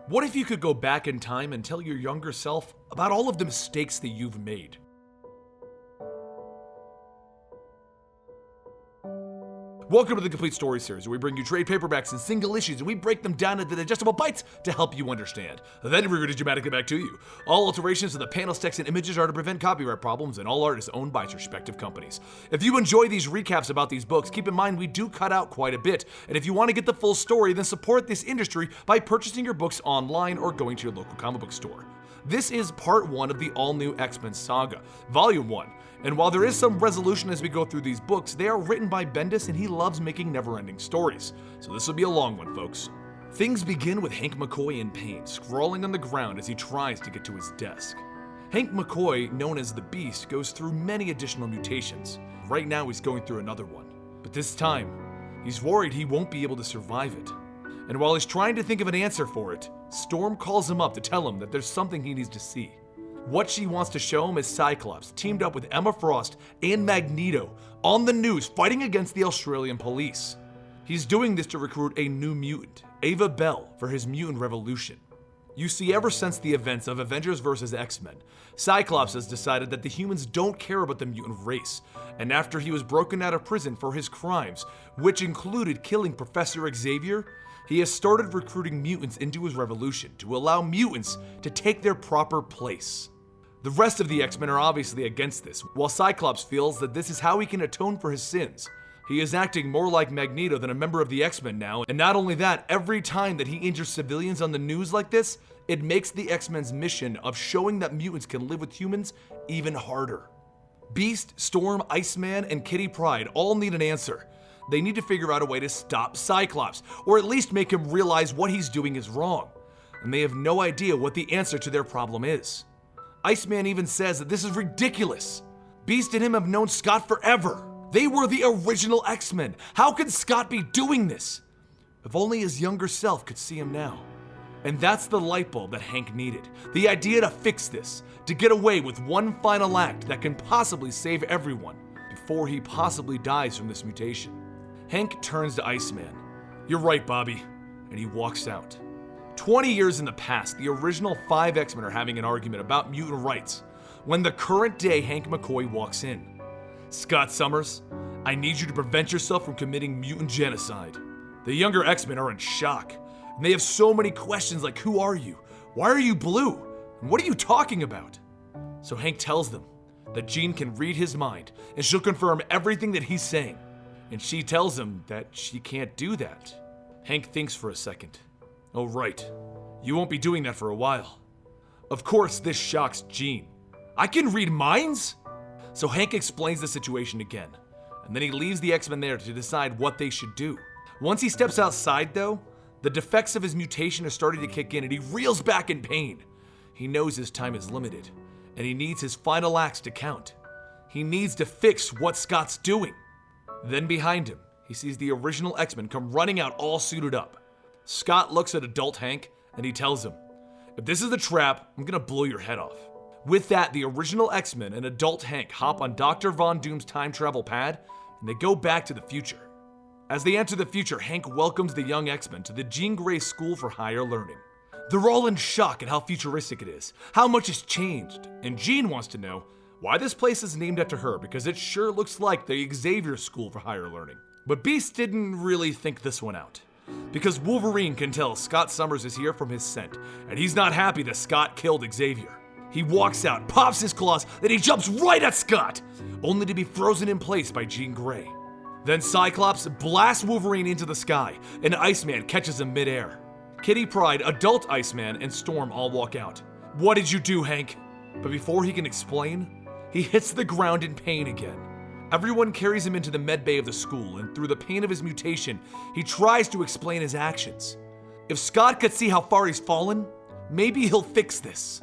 What if you could go back in time and tell your younger self about all of the mistakes that you've made? Welcome to the Complete Story Series, where we bring you trade paperbacks and single issues, and we break them down into digestible bites to help you understand. Then we read it dramatically back to you. All alterations to the panels, text, and images are to prevent copyright problems, and all art is owned by its respective companies. If you enjoy these recaps about these books, keep in mind we do cut out quite a bit, and if you want to get the full story, then support this industry by purchasing your books online or going to your local comic book store. This is part 1 of the all-new X-Men saga, volume 1. And while there is some resolution as we go through these books, they are written by Bendis and he loves making never-ending stories. So this will be a long one, folks. Things begin with Hank McCoy in pain, scrawling on the ground as he tries to get to his desk. Hank McCoy, known as the Beast, goes through many additional mutations. Right now he's going through another one. But this time, he's worried he won't be able to survive it. And while he's trying to think of an answer for it, Storm calls him up to tell him that there's something he needs to see. What she wants to show him is Cyclops teamed up with Emma Frost and Magneto on the news fighting against the Australian police. He's doing this to recruit a new mutant, Ava Bell, for his Mutant Revolution. You see, ever since the events of Avengers vs. X-Men, Cyclops has decided that the humans don't care about the mutant race, and after he was broken out of prison for his crimes, which included killing Professor Xavier, he has started recruiting mutants into his revolution to allow mutants to take their proper place. The rest of the X-Men are obviously against this, while Cyclops feels that this is how he can atone for his sins. He is acting more like Magneto than a member of the X-Men now, and not only that, every time that he injures civilians on the news like this, it makes the X-Men's mission of showing that mutants can live with humans even harder. Beast, Storm, Iceman, and Kitty Pryde all need an answer. They need to figure out a way to stop Cyclops, or at least make him realize what he's doing is wrong. And they have no idea what the answer to their problem is. Iceman even says that this is ridiculous. Beast and him have known Scott forever. They were the original X-Men. How could Scott be doing this? If only his younger self could see him now. And that's the light bulb that Hank needed. The idea to fix this, to get away with one final act that can possibly save everyone before he possibly dies from this mutation. Hank turns to Iceman. "You're right, Bobby," and he walks out. 20 years in the past, the original 5 X-Men are having an argument about mutant rights, when the current day Hank McCoy walks in. "Scott Summers, I need you to prevent yourself from committing mutant genocide." The younger X-Men are in shock, and they have so many questions like, who are you? Why are you blue? And what are you talking about? So Hank tells them that Jean can read his mind, and she'll confirm everything that he's saying. And she tells him that she can't do that. Hank thinks for a second. "Oh right, you won't be doing that for a while." Of course this shocks Jean. "I can read minds?" So Hank explains the situation again, and then he leaves the X-Men there to decide what they should do. Once he steps outside though, the defects of his mutation are starting to kick in and he reels back in pain. He knows his time is limited, and he needs his final acts to count. He needs to fix what Scott's doing. Then behind him, he sees the original X-Men come running out all suited up. Scott looks at adult Hank and he tells him, "If this is a trap, I'm gonna blow your head off." With that, the original X-Men and adult Hank hop on Dr. Von Doom's time travel pad and they go back to the future. As they enter the future, Hank welcomes the young X-Men to the Jean Grey School for Higher Learning. They're all in shock at how futuristic it is, how much has changed, and Jean wants to know why this place is named after her because it sure looks like the Xavier School for Higher Learning. But Beast didn't really think this one out, because Wolverine can tell Scott Summers is here from his scent, and he's not happy that Scott killed Xavier. He walks out, pops his claws, then he jumps right at Scott, only to be frozen in place by Jean Grey. Then Cyclops blasts Wolverine into the sky, and Iceman catches him midair. Kitty Pryde, adult Iceman, and Storm all walk out. "What did you do, Hank?" But before he can explain, he hits the ground in pain again. Everyone carries him into the med bay of the school, and through the pain of his mutation, he tries to explain his actions. If Scott could see how far he's fallen, maybe he'll fix this.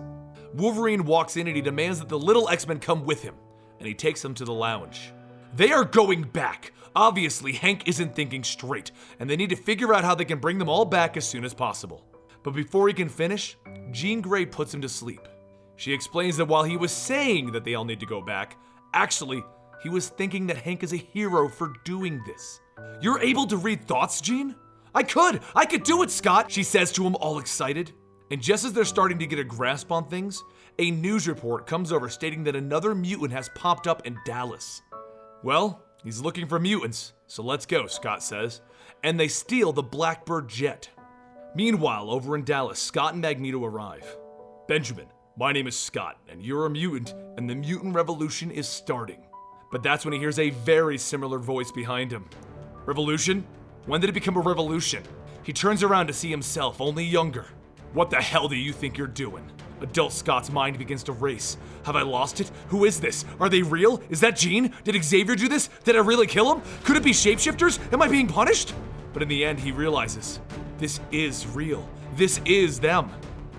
Wolverine walks in and he demands that the little X-Men come with him, and he takes them to the lounge. They are going back. Obviously, Hank isn't thinking straight, and they need to figure out how they can bring them all back as soon as possible. But before he can finish, Jean Grey puts him to sleep. She explains that while he was saying that they all need to go back, actually, he was thinking that Hank is a hero for doing this. "You're able to read thoughts, Jean?" I could do it, Scott," she says to him all excited. And just as they're starting to get a grasp on things, a news report comes over stating that another mutant has popped up in Dallas. Well, he's looking for mutants, so let's go, Scott says. And they steal the Blackbird jet. Meanwhile, over in Dallas, Scott and Magneto arrive. Benjamin, my name is Scott, and you're a mutant, and the Mutant Revolution is starting. But that's when he hears a very similar voice behind him. Revolution? When did it become a revolution? He turns around to see himself, only younger. What the hell do you think you're doing? Adult Scott's mind begins to race. Have I lost it? Who is this? Are they real? Is that Jean? Did Xavier do this? Did I really kill him? Could it be shapeshifters? Am I being punished? But in the end, he realizes, this is real. This is them.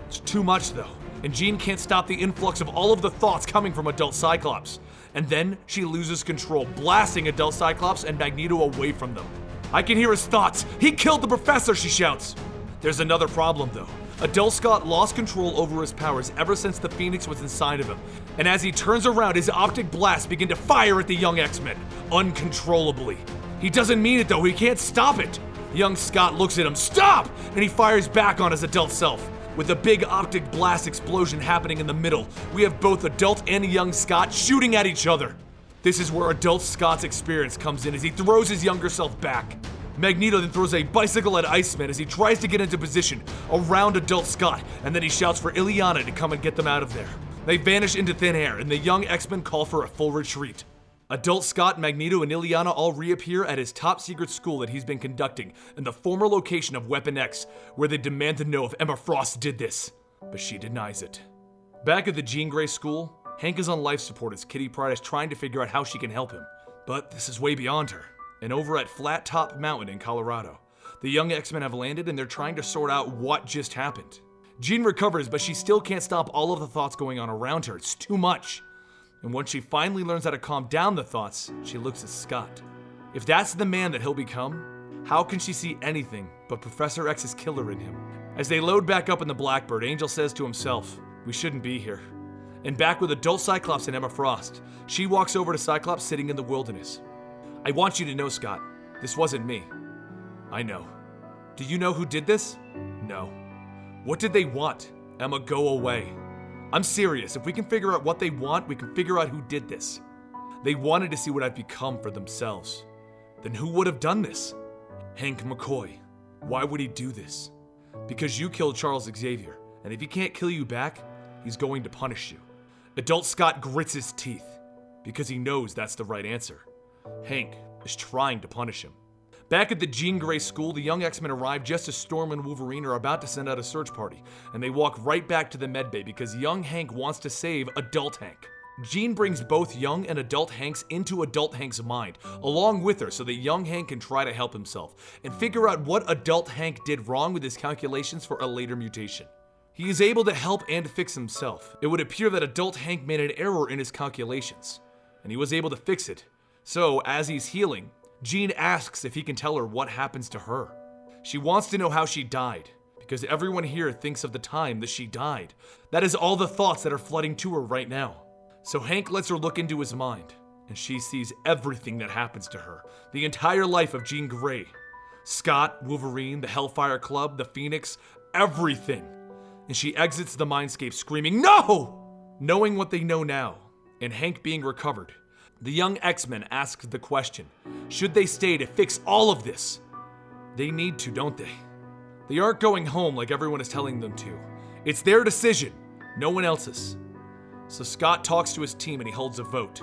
It's too much though, and Jean can't stop the influx of all of the thoughts coming from Adult Cyclops. And then she loses control, blasting Adult Cyclops and Magneto away from them. I can hear his thoughts. He killed the professor, she shouts. There's another problem though. Adult Scott lost control over his powers ever since the Phoenix was inside of him. And as he turns around, his optic blasts begin to fire at the Young X-Men, uncontrollably. He doesn't mean it though, he can't stop it. Young Scott looks at him, stop! And he fires back on his adult self. With a big optic blast explosion happening in the middle, we have both Adult and Young Scott shooting at each other. This is where Adult Scott's experience comes in as he throws his younger self back. Magneto then throws a bicycle at Iceman as he tries to get into position around Adult Scott, and then he shouts for Illyana to come and get them out of there. They vanish into thin air, and the Young X-Men call for a full retreat. Adult Scott, Magneto, and Illyana all reappear at his top secret school that he's been conducting in the former location of Weapon X, where they demand to know if Emma Frost did this, but she denies it. Back at the Jean Grey school, Hank is on life support as Kitty Pryde is trying to figure out how she can help him. But this is way beyond her. And over at Flat Top Mountain in Colorado, the Young X-Men have landed and they're trying to sort out what just happened. Jean recovers, but she still can't stop all of the thoughts going on around her. It's too much. And when she finally learns how to calm down the thoughts, she looks at Scott. If that's the man that he'll become, how can she see anything but Professor X's killer in him? As they load back up in the Blackbird, Angel says to himself, we shouldn't be here. And back with Adult Cyclops and Emma Frost, she walks over to Cyclops sitting in the wilderness. I want you to know, Scott, this wasn't me. I know. Do you know who did this? No. What did they want? Emma, go away. I'm serious. If we can figure out what they want, we can figure out who did this. They wanted to see what I've become for themselves. Then who would have done this? Hank McCoy. Why would he do this? Because you killed Charles Xavier, and if he can't kill you back, he's going to punish you. Adult Scott grits his teeth, because he knows that's the right answer. Hank is trying to punish him. Back at the Jean Grey school, the Young X-Men arrive just as Storm and Wolverine are about to send out a search party, and they walk right back to the medbay because young Hank wants to save Adult Hank. Jean brings both young and Adult Hanks into Adult Hank's mind, along with her so that young Hank can try to help himself, and figure out what Adult Hank did wrong with his calculations for a later mutation. He is able to help and fix himself. It would appear that Adult Hank made an error in his calculations, and he was able to fix it. So, as he's healing, Jean asks if he can tell her what happens to her. She wants to know how she died, because everyone here thinks of the time that she died. That is all the thoughts that are flooding to her right now. So Hank lets her look into his mind, and she sees everything that happens to her. The entire life of Jean Grey. Scott, Wolverine, the Hellfire Club, the Phoenix, everything. And she exits the mindscape screaming, "No!" Knowing what they know now, and Hank being recovered, the Young X-Men asked the question, should they stay to fix all of this? They need to, don't they? They aren't going home like everyone is telling them to. It's their decision, no one else's. So Scott talks to his team and he holds a vote.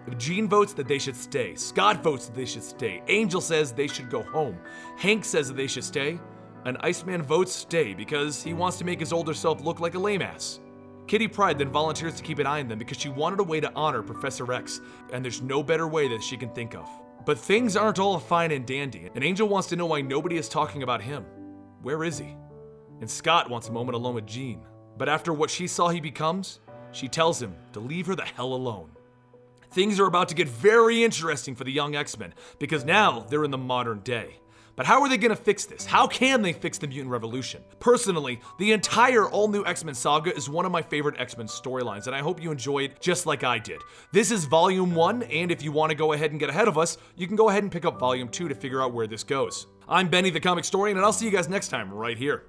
If Jean votes that they should stay, Scott votes that they should stay, Angel says they should go home, Hank says that they should stay, and Iceman votes stay because he wants to make his older self look like a lame ass. Kitty Pryde then volunteers to keep an eye on them because she wanted a way to honor Professor X, and there's no better way that she can think of. But things aren't all fine and dandy, and Angel wants to know why nobody is talking about him. Where is he? And Scott wants a moment alone with Jean. But after what she saw he becomes, she tells him to leave her the hell alone. Things are about to get very interesting for the Young X-Men, because now they're in the modern day. But how are they gonna fix this? How can they fix the Mutant Revolution? Personally, the entire all-new X-Men saga is one of my favorite X-Men storylines, and I hope you enjoy it just like I did. This is Volume 1, and if you want to go ahead and get ahead of us, you can go ahead and pick up Volume 2 to figure out where this goes. I'm Benny the Comicstorian, and I'll see you guys next time right here.